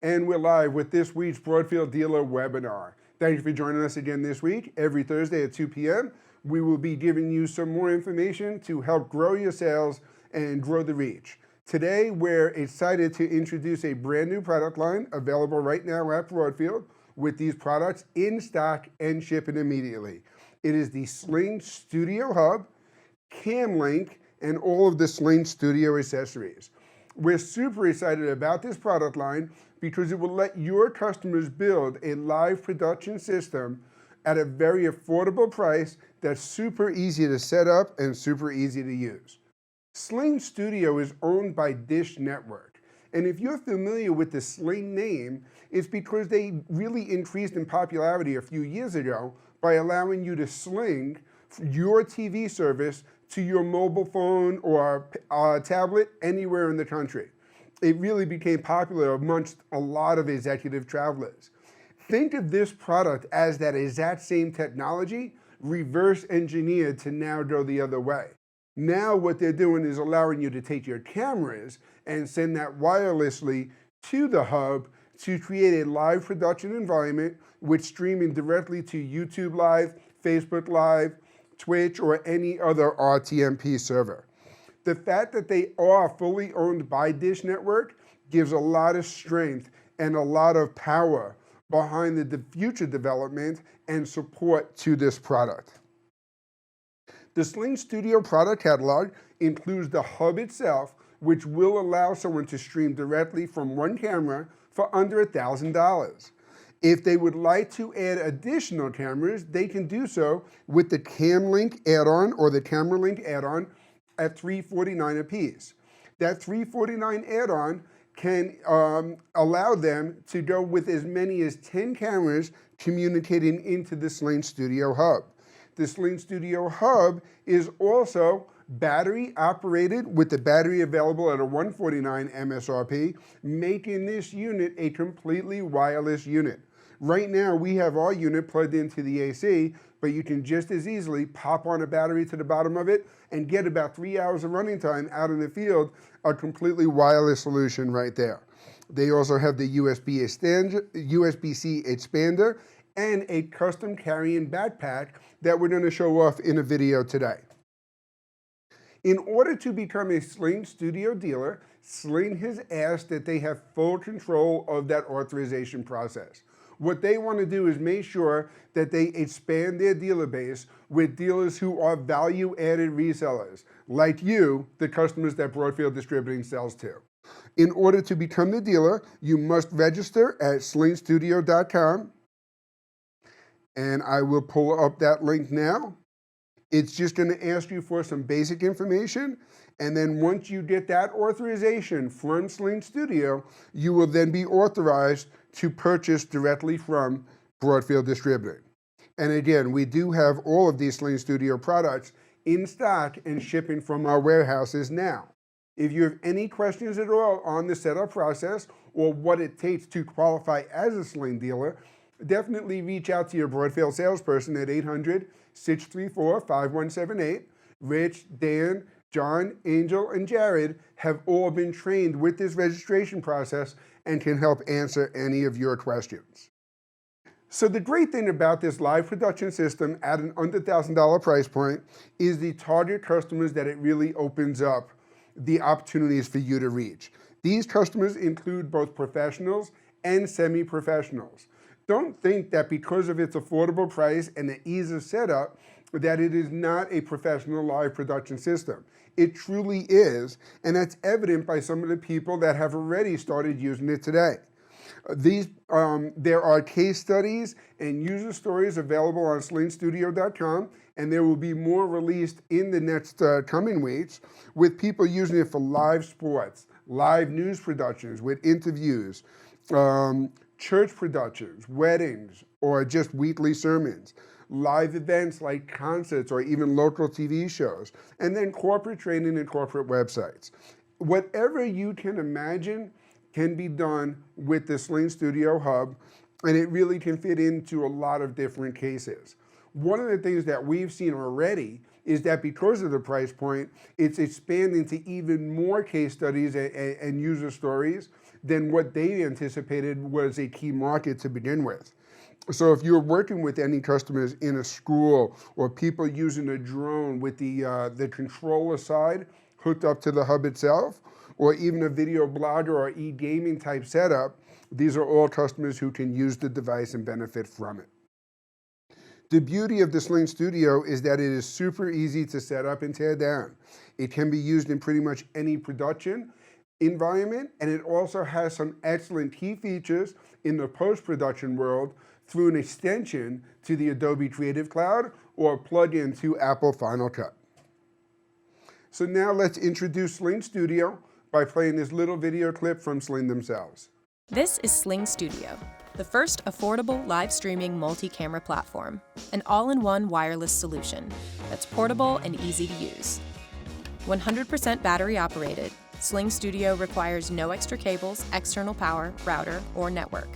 And we're live with this week's Broadfield Dealer Webinar. Thank you for joining us again this week. Every Thursday at 2 p.m., we will be giving you some more information to help grow your sales and grow the reach. Today, we're excited to introduce a brand new product line available right now at Broadfield with these products in stock and shipping immediately. It is the SlingStudio Hub, Cam Link, and all of the SlingStudio accessories. We're super excited about this product line because it will let your customers build a live production system at a very affordable price that's super easy to set up and super easy to use. SlingStudio is owned by Dish Network. And if you're familiar with the Sling name, it's because they really increased in popularity a few years ago by allowing you to sling your TV service to your mobile phone or tablet anywhere in the country. It really became popular amongst a lot of executive travelers. Think of this product as that exact same technology reverse engineered to now go the other way. Now what they're doing is allowing you to take your cameras and send that wirelessly to the hub to create a live production environment with streaming directly to YouTube Live, Facebook Live, Twitch, or any other RTMP server. The fact that they are fully owned by Dish Network gives a lot of strength and a lot of power behind the future development and support to this product. The SlingStudio product catalog includes the hub itself, which will allow someone to stream directly from one camera for under $1,000. If they would like to add additional cameras, they can do so with the Cam Link add-on or the Camera Link add-on at $349 a piece. That $349 add-on can allow them to go with as many as 10 cameras communicating into the SlingStudio Hub. The SlingStudio Hub is also battery operated with the battery available at a $149 MSRP, making this unit a completely wireless unit. Right now, we have our unit plugged into the AC, but you can just as easily pop on a battery to the bottom of it and get about 3 hours of running time out in the field, a completely wireless solution right there. They also have the USB-C expander and a custom carrying backpack that we're going to show off in a video today. In order to become a SlingStudio dealer, Sling has asked that they have full control of that authorization process. What they want to do is make sure that they expand their dealer base with dealers who are value-added resellers, like you, the customers that Broadfield Distributing sells to. In order to become the dealer, you must register at SlingStudio.com, and I will pull up that link now. It's just going to ask you for some basic information, and then once you get that authorization from SlingStudio, you will then be authorized to purchase directly from Broadfield Distributing. And again, we do have all of these SlingStudio products in stock and shipping from our warehouses now. If you have any questions at all on the setup process or what it takes to qualify as a Sling dealer, definitely reach out to your Broadfield salesperson at 800-634-5178. Rich, Dan, John, Angel, and Jared have all been trained with this registration process and can help answer any of your questions. So the great thing about this live production system at an under $1,000 price point is the target customers that it really opens up the opportunities for you to reach. These customers include both professionals and semi-professionals. Don't think that because of its affordable price and the ease of setup that it is not a professional live production system. It truly is, and that's evident by some of the people that have already started using it today. There are case studies and user stories available on SlingStudio.com, and there will be more released in the next coming weeks with people using it for live sports, live news productions with interviews, church productions, weddings, or just weekly sermons, live events like concerts or even local TV shows, and then corporate training and corporate websites. Whatever you can imagine can be done with the SlingStudio Hub, and it really can fit into a lot of different cases. One of the things that we've seen already is that because of the price point, it's expanding to even more case studies and user stories than what they anticipated was a key market to begin with. So if you're working with any customers in a school or people using a drone with the controller side hooked up to the hub itself, or even a video blogger or e-gaming type setup, these are all customers who can use the device and benefit from it. The beauty of the SlingStudio is that it is super easy to set up and tear down. It can be used in pretty much any production environment, and it also has some excellent key features in the post-production world through an extension to the Adobe Creative Cloud or plug-in to Apple Final Cut. So now let's introduce SlingStudio by playing this little video clip from Sling themselves. This is SlingStudio, the first affordable live streaming multi-camera platform, an all-in-one wireless solution that's portable and easy to use. 100% battery operated, SlingStudio requires no extra cables, external power, router, or network.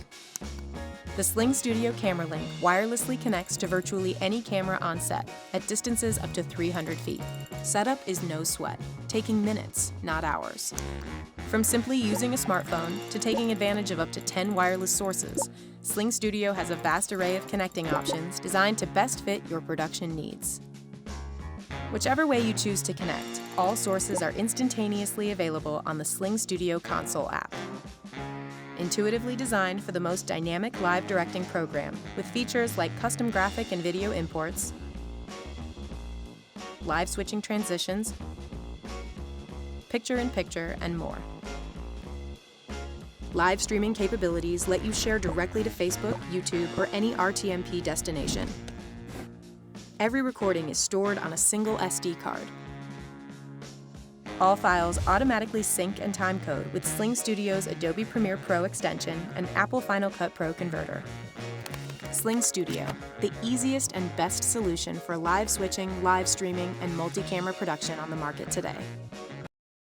The SlingStudio Camera Link wirelessly connects to virtually any camera on set at distances up to 300 feet. Setup is no sweat, taking minutes, not hours. From simply using a smartphone to taking advantage of up to 10 wireless sources, SlingStudio has a vast array of connecting options designed to best fit your production needs. Whichever way you choose to connect, all sources are instantaneously available on the SlingStudio console app. Intuitively designed for the most dynamic live directing program with features like custom graphic and video imports, live switching transitions, picture-in-picture, and more. Live streaming capabilities let you share directly to Facebook, YouTube, or any RTMP destination. Every recording is stored on a single SD card. All files automatically sync and timecode with SlingStudio's Adobe Premiere Pro extension and Apple Final Cut Pro converter. SlingStudio, the easiest and best solution for live switching, live streaming, and multi-camera production on the market today.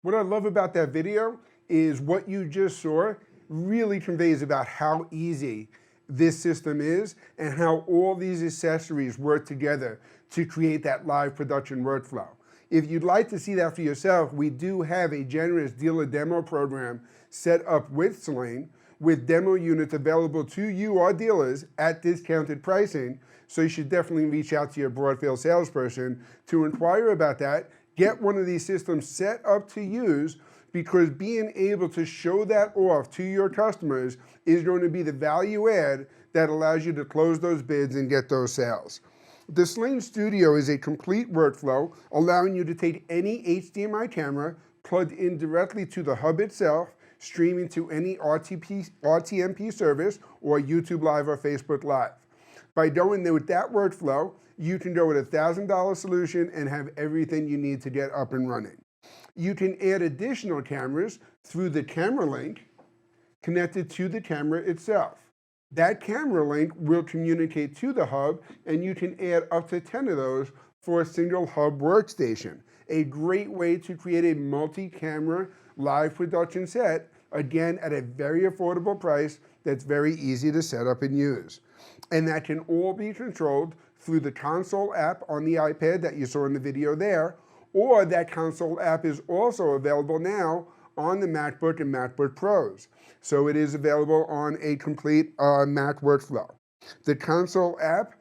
What I love about that video is what you just saw really conveys about how easy this system is and how all these accessories work together to create that live production workflow. If you'd like to see that for yourself, we do have a generous dealer demo program set up with Sling, with demo units available to you, our dealers, at discounted pricing. So you should definitely reach out to your Broadfield salesperson to inquire about that. Get one of these systems set up to use, because being able to show that off to your customers is going to be the value add that allows you to close those bids and get those sales. The SlingStudio is a complete workflow, allowing you to take any HDMI camera, plugged in directly to the hub itself, streaming to any RTMP service or YouTube Live or Facebook Live. By going there with that workflow, you can go with a $1,000 solution and have everything you need to get up and running. You can add additional cameras through the camera link connected to the camera itself. That camera link will communicate to the hub, and you can add up to 10 of those for a single hub workstation. A great way to create a multi-camera live production set, again at a very affordable price that's very easy to set up and use. And that can all be controlled through the console app on the iPad that you saw in the video there, or that console app is also available now on the MacBook and MacBook Pros. So it is available on a complete Mac workflow. The console app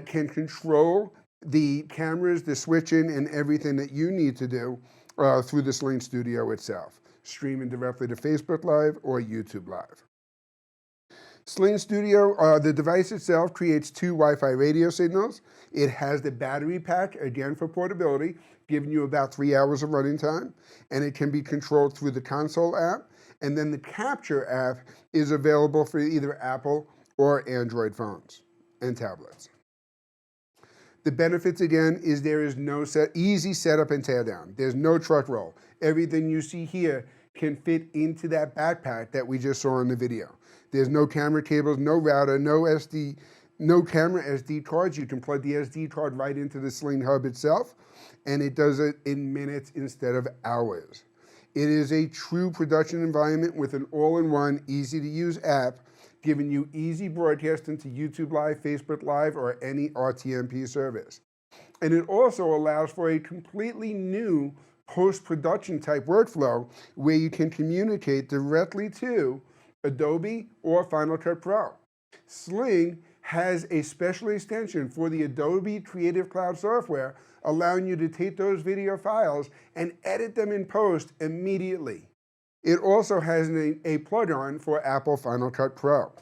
can control the cameras, the switching, and everything that you need to do through the SlingStudio itself, streaming directly to Facebook Live or YouTube Live. SlingStudio, the device itself, creates 2 Wi-Fi radio signals. It has the battery pack, again for portability, giving you about 3 hours of running time, and it can be controlled through the console app. And then the capture app is available for either Apple or Android phones and tablets. The benefits, again, is there is no easy setup and teardown. There's no truck roll. Everything you see here can fit into that backpack that we just saw in the video. There's no camera cables, no router, no camera SD cards. You can plug the SD card right into the Sling hub itself, and it does it in minutes instead of hours. It is a true production environment with an all-in-one, easy-to-use app, giving you easy broadcasting to YouTube Live, Facebook Live, or any RTMP service. And it also allows for a completely new post-production type workflow where you can communicate directly to Adobe or Final Cut Pro. Sling has a special extension for the Adobe Creative Cloud software, allowing you to take those video files and edit them in post immediately. It also has a plug-in for Apple Final Cut Pro.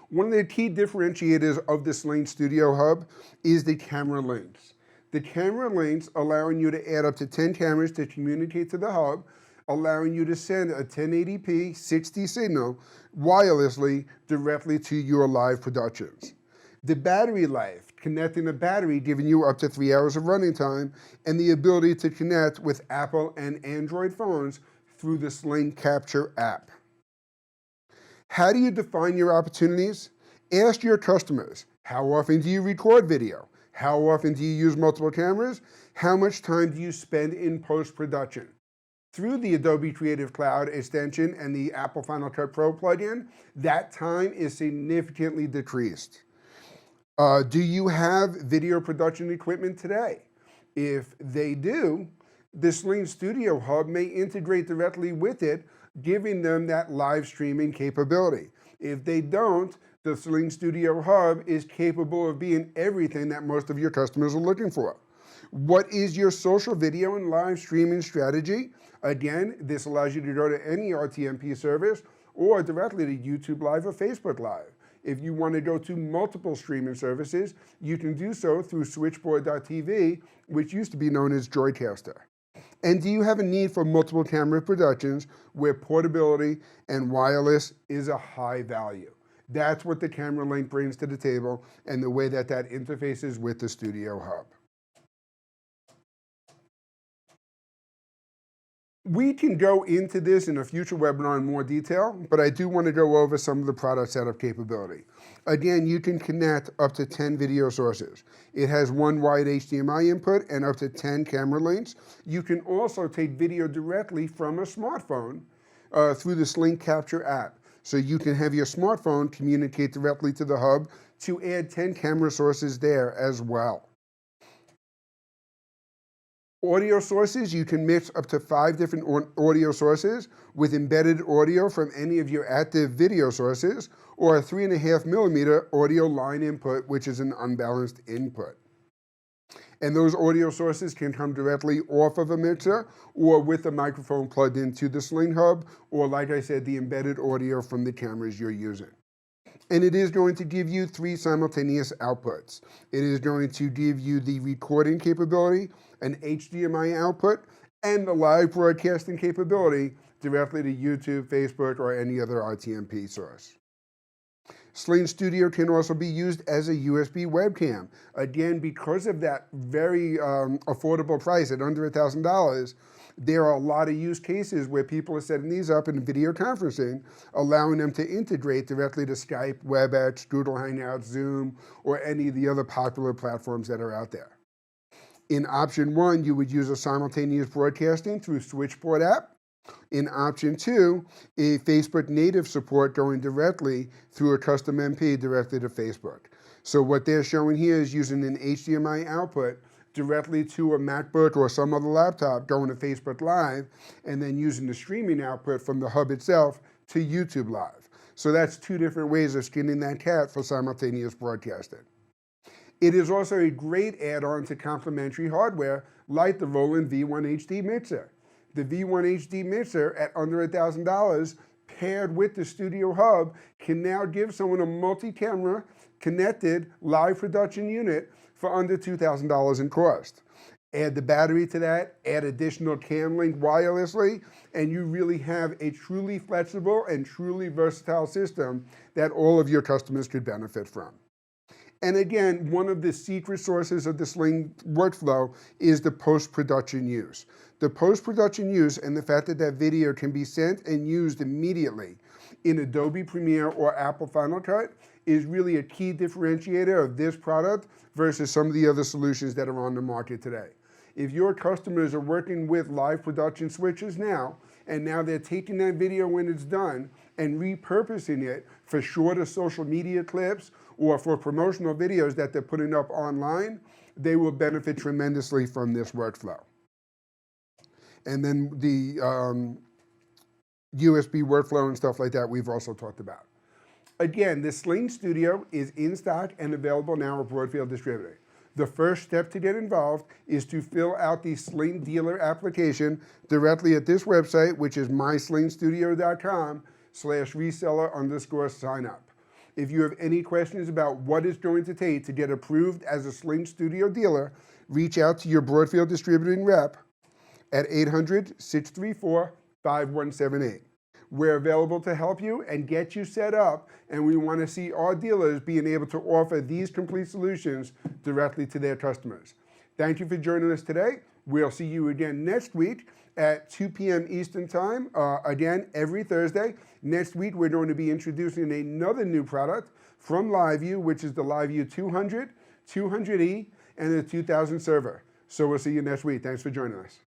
One of the key differentiators of the SlingStudio Hub is the camera links. The camera links allowing you to add up to 10 cameras to communicate to the hub, allowing you to send a 1080p 60 signal wirelessly directly to your live productions. The battery life, connecting a battery, giving you up to 3 hours of running time, and the ability to connect with Apple and Android phones through the Sling Capture app. How do you define your opportunities? Ask your customers, how often do you record video? How often do you use multiple cameras? How much time do you spend in post-production? Through the Adobe Creative Cloud extension and the Apple Final Cut Pro plugin, that time is significantly decreased. Do you have video production equipment today? If they do, the SlingStudio Hub may integrate directly with it, giving them that live streaming capability. If they don't, the SlingStudio Hub is capable of being everything that most of your customers are looking for. What is your social video and live streaming strategy? Again, this allows you to go to any RTMP service or directly to YouTube Live or Facebook Live. If you want to go to multiple streaming services, you can do so through switchboard.tv, which used to be known as Joycaster. And do you have a need for multiple camera productions where portability and wireless is a high value? That's what the camera link brings to the table and the way that that interfaces with the Studio Hub. We can go into this in a future webinar in more detail, but I do want to go over some of the product setup capability. Again, you can connect up to 10 video sources. It has one wide HDMI input and up to 10 camera links. You can also take video directly from a smartphone through the Sling Capture app. So you can have your smartphone communicate directly to the hub to add 10 camera sources there as well. Audio sources, you can mix up to 5 different audio sources with embedded audio from any of your active video sources, or a 3.5mm audio line input, which is an unbalanced input. And those audio sources can come directly off of a mixer or with the microphone plugged into the Sling Hub, or like I said, the embedded audio from the cameras you're using. And it is going to give you 3 simultaneous outputs. It is going to give you the recording capability, an HDMI output, and the live broadcasting capability directly to YouTube, Facebook, or any other RTMP source. SlingStudio can also be used as a USB webcam. Again, because of that very affordable price at under $1,000, there are a lot of use cases where people are setting these up in video conferencing, allowing them to integrate directly to Skype, WebEx, Google Hangouts, Zoom, or any of the other popular platforms that are out there. In option 1, you would use a simultaneous broadcasting through Switchboard app. In option 2, a Facebook native support going directly through a custom MP directly to Facebook. So what they're showing here is using an HDMI output directly to a MacBook or some other laptop going to Facebook Live, and then using the streaming output from the hub itself to YouTube Live. So that's 2 different ways of skinning that cat for simultaneous broadcasting. It is also a great add-on to complementary hardware like the Roland V1 HD mixer. The V1 HD mixer at under $1,000 paired with the Studio Hub can now give someone a multi-camera connected live production unit for under $2,000 in cost. Add the battery to that, add additional cam link wirelessly, and you really have a truly flexible and truly versatile system that all of your customers could benefit from. And again, one of the secret sources of the Sling workflow is the post-production use. The post-production use and the fact that that video can be sent and used immediately in Adobe Premiere or Apple Final Cut is really a key differentiator of this product versus some of the other solutions that are on the market today. If your customers are working with live production switches now, and now they're taking that video when it's done and repurposing it for shorter social media clips or for promotional videos that they're putting up online, they will benefit tremendously from this workflow. And then the USB workflow and stuff like that we've also talked about. Again, the SlingStudio is in stock and available now at Broadfield Distributing. The first step to get involved is to fill out the Sling dealer application directly at this website, which is myslingstudio.com/reseller_sign-up. If you have any questions about what it's going to take to get approved as a SlingStudio dealer, reach out to your Broadfield Distributing rep at 800-634-5178. We're available to help you and get you set up, and we want to see our dealers being able to offer these complete solutions directly to their customers. Thank you for joining us today. We'll see you again next week at 2 p.m. Eastern Time, again, every Thursday. Next week, we're going to be introducing another new product from LiveView, which is the LiveView 200, 200E, and the 2000 server. So we'll see you next week. Thanks for joining us.